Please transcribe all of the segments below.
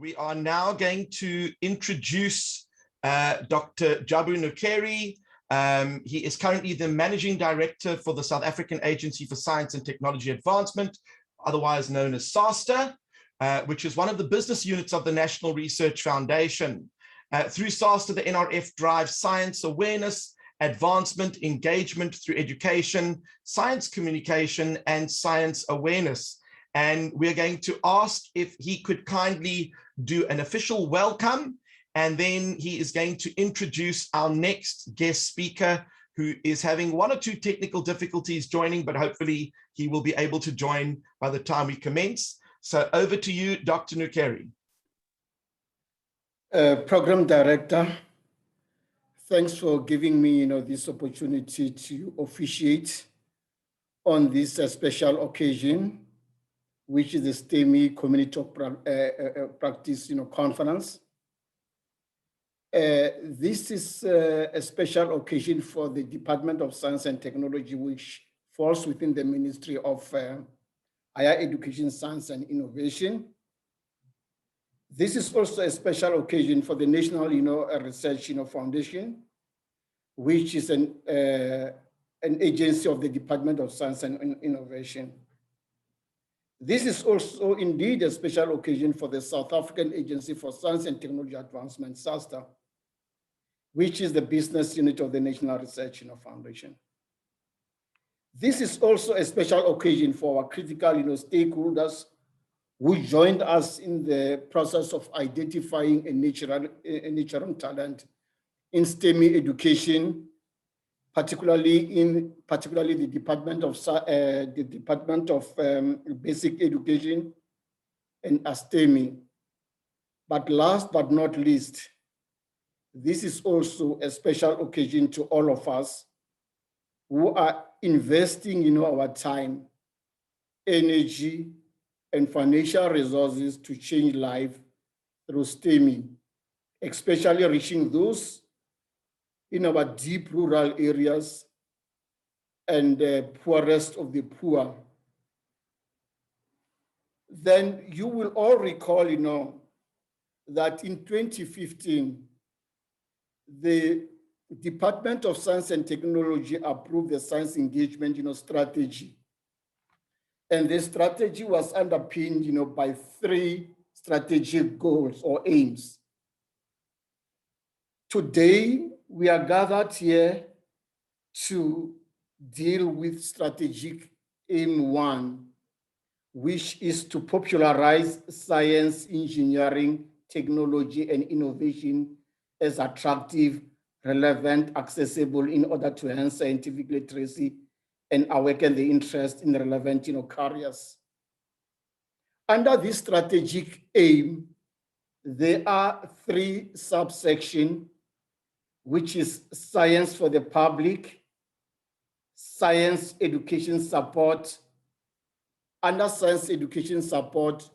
We are now going to introduce Dr. Jabu Nukeri. He is currently the Managing Director for the South African Agency for Science and Technology Advancement, otherwise known as SASTA, which is one of the business units of the National Research Foundation. Through SASTA, the NRF drives science awareness, advancement, engagement through education, science communication, and science awareness. And we're going to ask if he could kindly do an official welcome, and then he is going to introduce our next guest speaker, who is having one or two technical difficulties joining, but hopefully he will be able to join by the time we commence. So over to you, Dr. Nukeri. Program Director, thanks for giving me this opportunity to officiate on this special occasion, which is the STEMI Community of Practice Conference. This is a special occasion for the Department of Science and Technology, which falls within the Ministry of Higher Education, Science and Innovation. This is also a special occasion for the National Research Foundation, which is an agency of the Department of Science and Innovation. This is also indeed a special occasion for the South African Agency for Science and Technology Advancement, SASTA, which is the business unit of the National Research Foundation. This is also a special occasion for our critical stakeholders who joined us in the process of identifying a natural talent in STEM education, particularly the Department of Basic Education and STEMI. But last but not least, this is also a special occasion to all of us who are investing our time, energy, and financial resources to change life through STEMI, especially reaching those in our deep rural areas and the poorest of the poor. Then you will all recall, that in 2015, the Department of Science and Technology approved the science engagement, strategy. And this strategy was underpinned, by 3 strategic goals or aims. Today, we are gathered here to deal with strategic aim 1, which is to popularize science, engineering, technology, and innovation as attractive, relevant, accessible in order to enhance scientific literacy and awaken the interest in relevant careers. Under this strategic aim, there are 3 subsections, which is science for the public, science education support. Under science education support,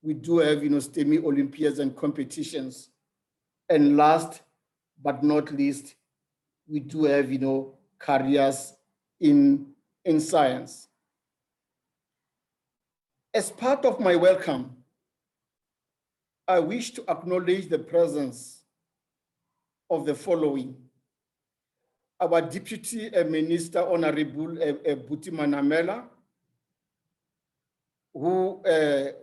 we do have STEMI Olympiads and competitions. And last but not least, we do have careers in science. As part of my welcome, I wish to acknowledge the presence of the following: our Deputy Minister, Honorable Buti Manamela, who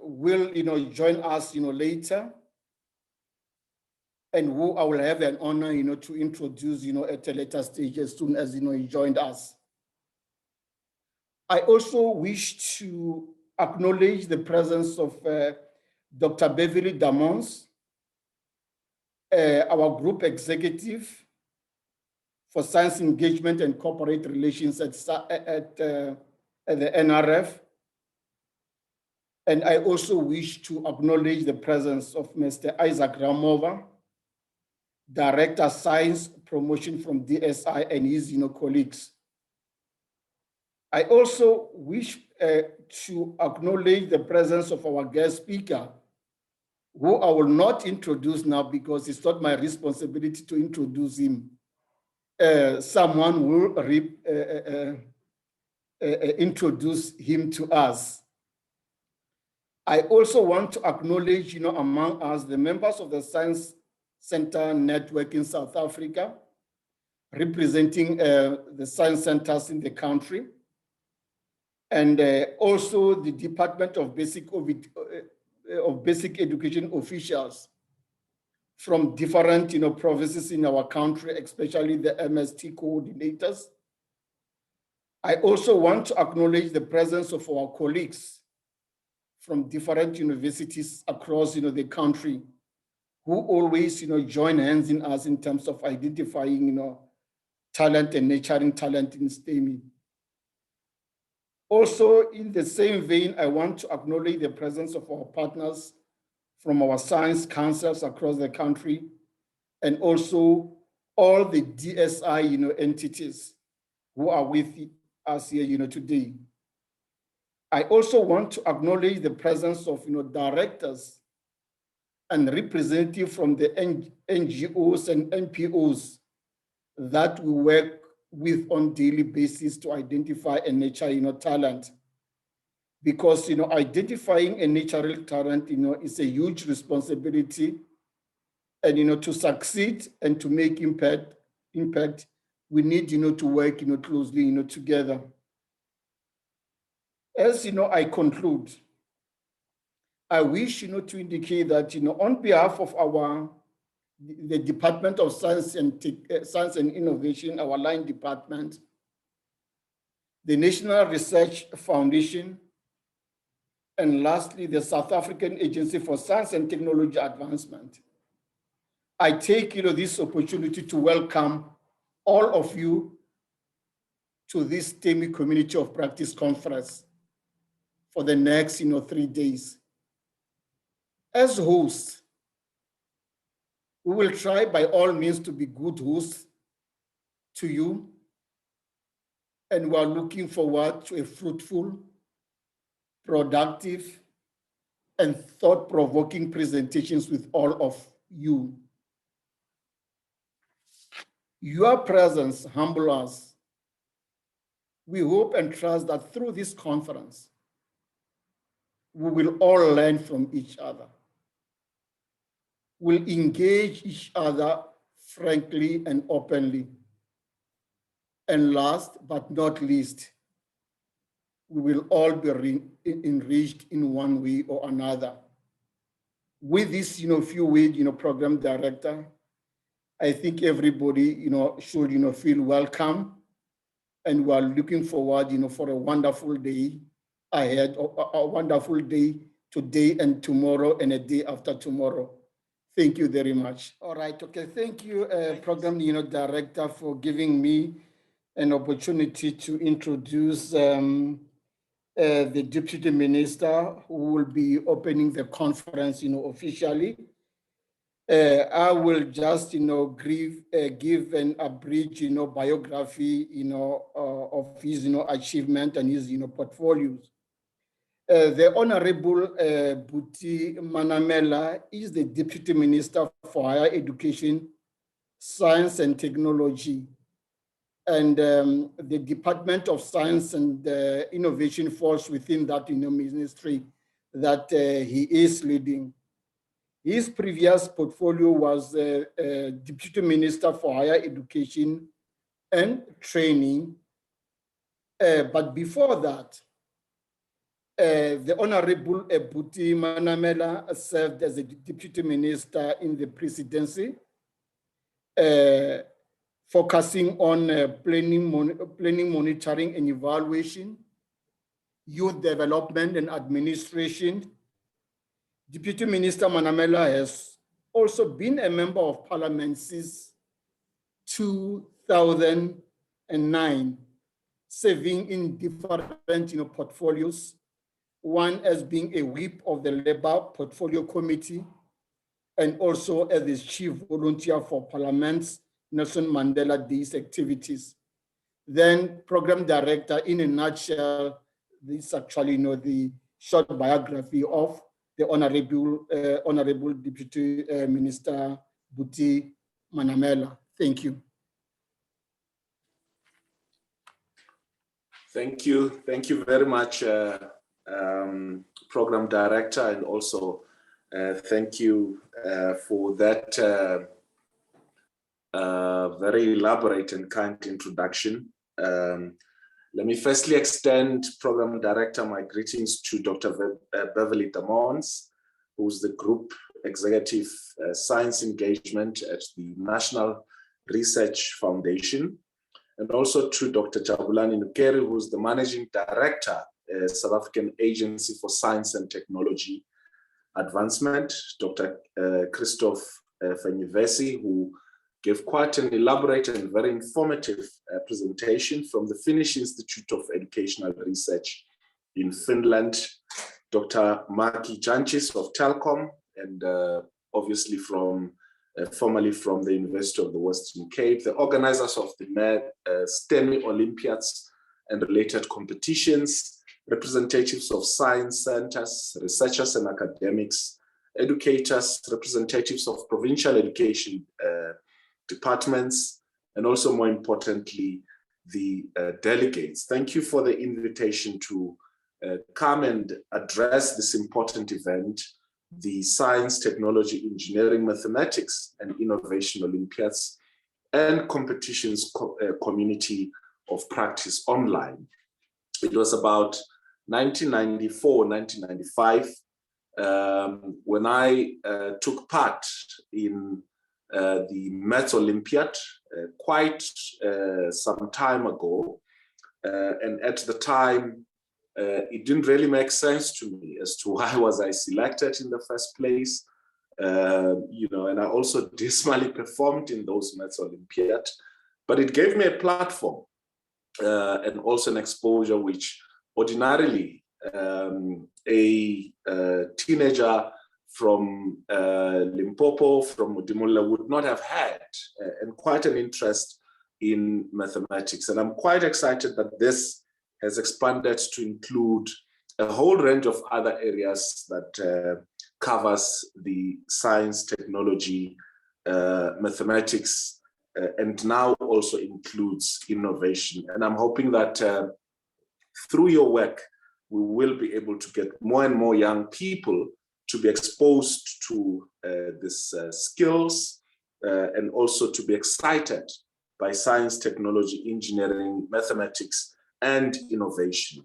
will join us later, and who I will have an honor to introduce at a later stage as soon as he joined us. I also wish to acknowledge the presence of Dr. Beverly Damons, our group executive for science engagement and corporate relations at the NRF. And I also wish to acknowledge the presence of Mr. Isaac Ramova, Director Science Promotion from DSI, and his colleagues. I also wish to acknowledge the presence of our guest speaker, who I will not introduce now because it's not my responsibility to introduce him. Someone will introduce him to us. I also want to acknowledge, among us, the members of the Science Center Network in South Africa, representing the science centers in the country, and also the Department of Basic Education officials from different provinces in our country, especially the MST coordinators. I also want to acknowledge the presence of our colleagues from different universities across the country who always join hands in us in terms of identifying talent and nurturing talent in STEMI. Also, in the same vein, I want to acknowledge the presence of our partners from our science councils across the country, and also all the DSI entities who are with us here today. I also want to acknowledge the presence of directors and representatives from the NGOs and NPOs that we work with on daily basis to identify and nurture talent. Because identifying a natural talent is a huge responsibility, and to succeed and to make impact, we need to work closely together. As I conclude, I wish to indicate that on behalf of the Department of Science and Innovation, our line department, the National Research Foundation, and lastly, the South African Agency for Science and Technology Advancement, I take this opportunity to welcome all of you to this STEMI Community of Practice Conference for the next 3 days. As hosts, we will try by all means to be good hosts to you, and we are looking forward to a fruitful, productive, and thought-provoking presentations with all of you. Your presence humbles us. We hope and trust that through this conference, we will all learn from each other. We'll engage each other frankly and openly. And last but not least, we will all be enriched in one way or another. With this, few words, program director, I think everybody, should, feel welcome, and we are looking forward, for a wonderful day ahead, a wonderful day today and tomorrow and a day after tomorrow. Thank you very much. All right, okay, thank you, program, director, for giving me an opportunity to introduce the Deputy Minister who will be opening the conference, officially. I will just, give an abridged, biography, of his, achievement and his, portfolios. The Honorable Buti Manamela is the Deputy Minister for Higher Education, Science and Technology, and the Department of Science and Innovation falls within that ministry that he is leading. His previous portfolio was Deputy Minister for Higher Education and Training. But before that, the Honorable Buti Manamela served as a Deputy Minister in the presidency, focusing on planning, monitoring and evaluation, youth development and administration. Deputy Minister Manamela has also been a member of parliament since 2009, serving in different portfolios, one as being a whip of the Labour Portfolio Committee, and also as the chief volunteer for Parliament's Nelson Mandela Day's activities. Then program director, in a nutshell, this is actually the short biography of the Honorable Deputy Minister Buti Manamela. Thank you. Thank you very much, Program Director, and also thank you for that very elaborate and kind introduction. Let me firstly extend Program Director my greetings to Dr. Beverly Damons, who's the Group Executive Science Engagement at the National Research Foundation, and also to Dr. Jabulani Nukeri, who's the Managing Director, South African Agency for Science and Technology Advancement, Dr. Christoph Fenyvesi, who gave quite an elaborate and very informative presentation from the Finnish Institute of Educational Research in Finland, Dr. Maki Janchis of Telkom, and obviously from formerly from the University of the Western Cape, the organizers of the STEMI Olympiads and related competitions, representatives of science centers, researchers and academics, educators, representatives of provincial education departments, and also more importantly, the delegates. Thank you for the invitation to come and address this important event, the Science, Technology, Engineering, Mathematics, and Innovation Olympiads and Competitions Community of Practice Online. It was about 1994, 1995, when I took part in the Maths Olympiad quite some time ago. And at the time, it didn't really make sense to me as to why was I selected in the first place. You know, and I also dismally performed in those Maths Olympiad, but it gave me a platform and also an exposure which ordinarily a teenager from Limpopo, from Mudimula would not have had, and quite an interest in mathematics. And I'm quite excited that this has expanded to include a whole range of other areas that covers the science, technology, mathematics, and now also includes innovation. And I'm hoping that through your work, we will be able to get more and more young people to be exposed to these skills and also to be excited by science, technology, engineering, mathematics, and innovation.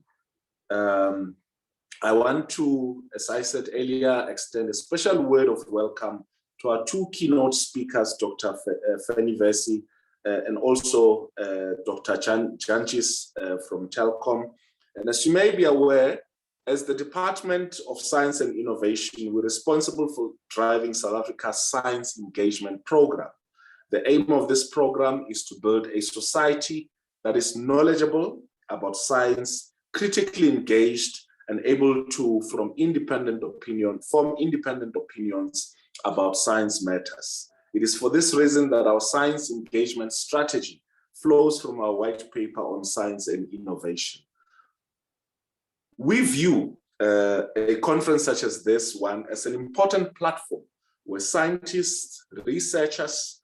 I want to, as I said earlier, extend a special word of welcome to our two keynote speakers, Dr. Fenyvesi and also Dr. Janchis from Telkom. And as you may be aware, as the Department of Science and Innovation, we're responsible for driving South Africa's science engagement program. The aim of this program is to build a society that is knowledgeable about science, critically engaged, and able to form independent opinions about science matters. It is for this reason that our science engagement strategy flows from our white paper on science and innovation. We view a conference such as this one as an important platform where scientists, researchers,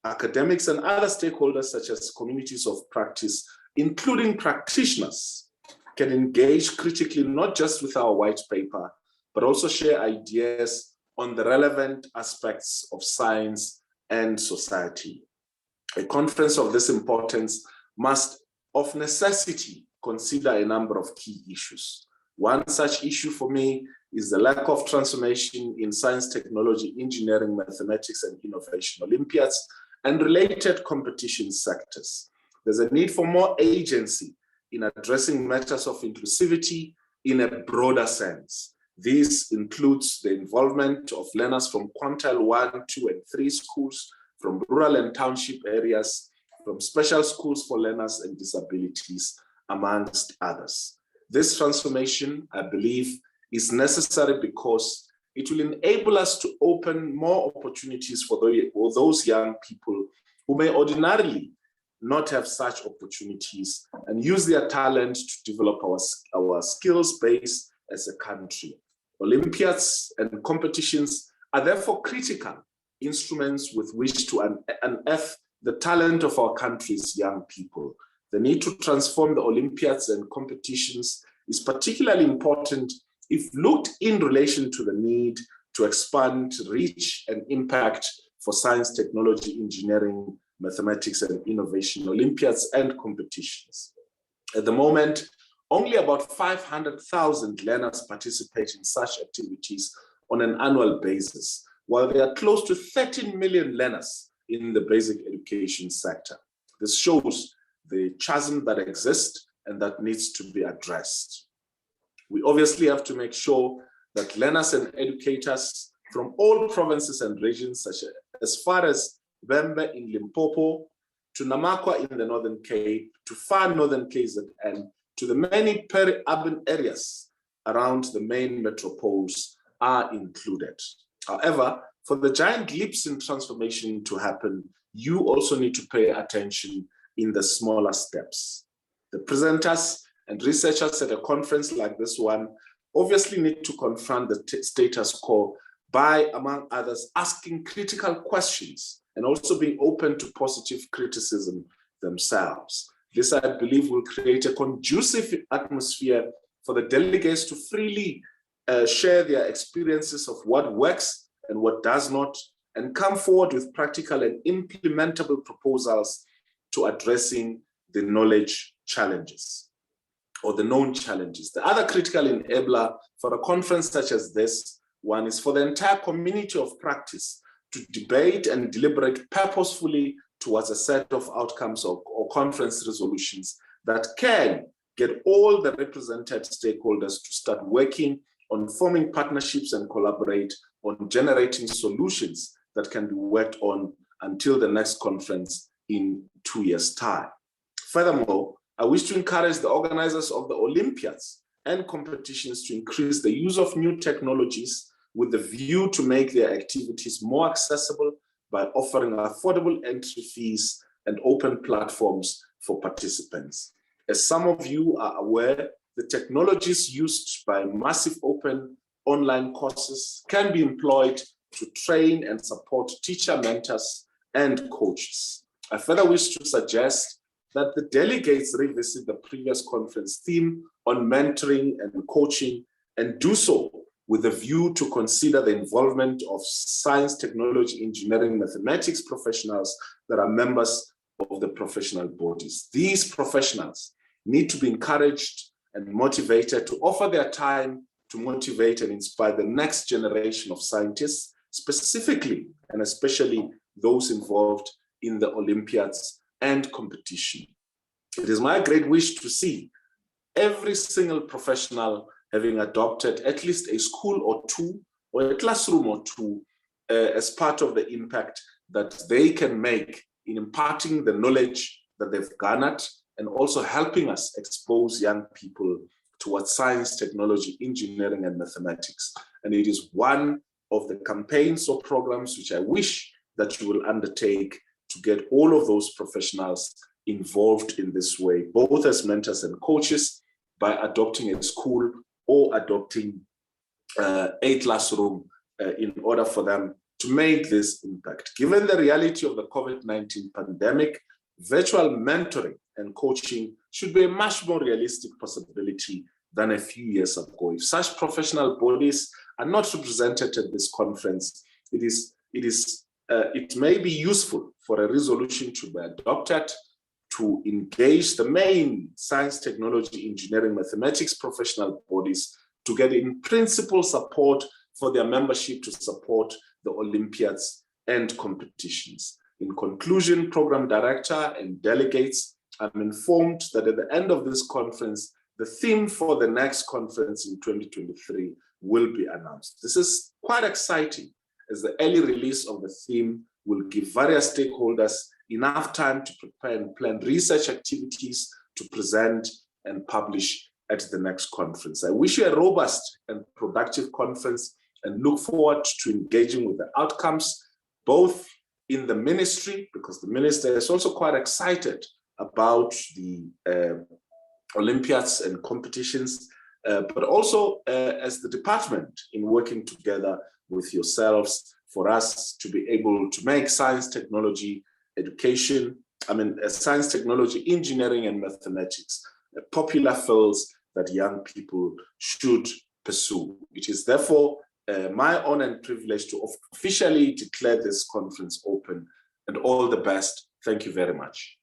academics, and other stakeholders such as communities of practice, including practitioners, can engage critically not just with our white paper, but also share ideas on the relevant aspects of science and society. A conference of this importance must, of necessity, consider a number of key issues. One such issue for me is the lack of transformation in science, technology, engineering, mathematics, and innovation Olympiads and related competition sectors. There's a need for more agency in addressing matters of inclusivity in a broader sense. This includes the involvement of learners from quintile 1, 2, and 3 schools, from rural and township areas, from special schools for learners and disabilities, amongst others. This transformation, I believe, is necessary because it will enable us to open more opportunities for those young people who may ordinarily not have such opportunities and use their talent to develop our skills base as a country. Olympiads and competitions are therefore critical instruments with which to unearth the talent of our country's young people. The need to transform the Olympiads and competitions is particularly important if looked in relation to the need to expand reach and impact for science, technology, engineering, mathematics, and innovation Olympiads and competitions. At the moment, only about 500,000 learners participate in such activities on an annual basis, while there are close to 13 million learners in the basic education sector. This shows the chasm that exists and that needs to be addressed. We obviously have to make sure that learners and educators from all provinces and regions, such as far as Bembe in Limpopo, to Namakwa in the Northern Cape, to far Northern KZN, to the many peri-urban areas around the main metropoles are included. However, for the giant leaps in transformation to happen, you also need to pay attention in the smaller steps. The presenters and researchers at a conference like this one obviously need to confront the status quo by, among others, asking critical questions and also being open to positive criticism themselves. This, I believe, will create a conducive atmosphere for the delegates to freely share their experiences of what works and what does not, and come forward with practical and implementable proposals to addressing the knowledge challenges or the known challenges. The other critical enabler for a conference such as this one is for the entire community of practice to debate and deliberate purposefully towards a set of outcomes or conference resolutions that can get all the represented stakeholders to start working on forming partnerships and collaborate on generating solutions that can be worked on until the next conference in 2 years' time. Furthermore, I wish to encourage the organizers of the Olympiads and competitions to increase the use of new technologies with the view to make their activities more accessible by offering affordable entry fees and open platforms for participants. As some of you are aware, the technologies used by massive open online courses can be employed to train and support teacher mentors and coaches. I further wish to suggest that the delegates revisit the previous conference theme on mentoring and coaching, and do so with a view to consider the involvement of science, technology, engineering, mathematics professionals that are members of the professional bodies. These professionals need to be encouraged and motivated to offer their time to motivate and inspire the next generation of scientists, specifically and especially those involved in the Olympiads and competition. It is my great wish to see every single professional having adopted at least a school or two or a classroom or two as part of the impact that they can make in imparting the knowledge that they've garnered and also helping us expose young people towards science, technology, engineering, and mathematics. And it is one of the campaigns or programs which I wish that you will undertake to get all of those professionals involved in this way, both as mentors and coaches, by adopting a school or adopting a classroom in order for them to make this impact. Given the reality of the COVID-19 pandemic, virtual mentoring and coaching should be a much more realistic possibility than a few years ago. If such professional bodies are not represented at this conference, it may be useful for a resolution to be adopted to engage the main science, technology, engineering, mathematics professional bodies to get in principle support for their membership to support the Olympiads and competitions. In conclusion, program director and delegates, I'm informed that at the end of this conference, the theme for the next conference in 2023 will be announced. This is quite exciting, as the early release of the theme will give various stakeholders enough time to prepare and plan research activities to present and publish at the next conference. I wish you a robust and productive conference and look forward to engaging with the outcomes, both in the ministry, because the minister is also quite excited about the Olympiads and competitions, but also as the department in working together with yourselves for us to be able to make science, technology, science, technology, engineering, and mathematics popular fields that young people should pursue. It is therefore my honor and privilege to officially declare this conference open, and all the best. Thank you very much.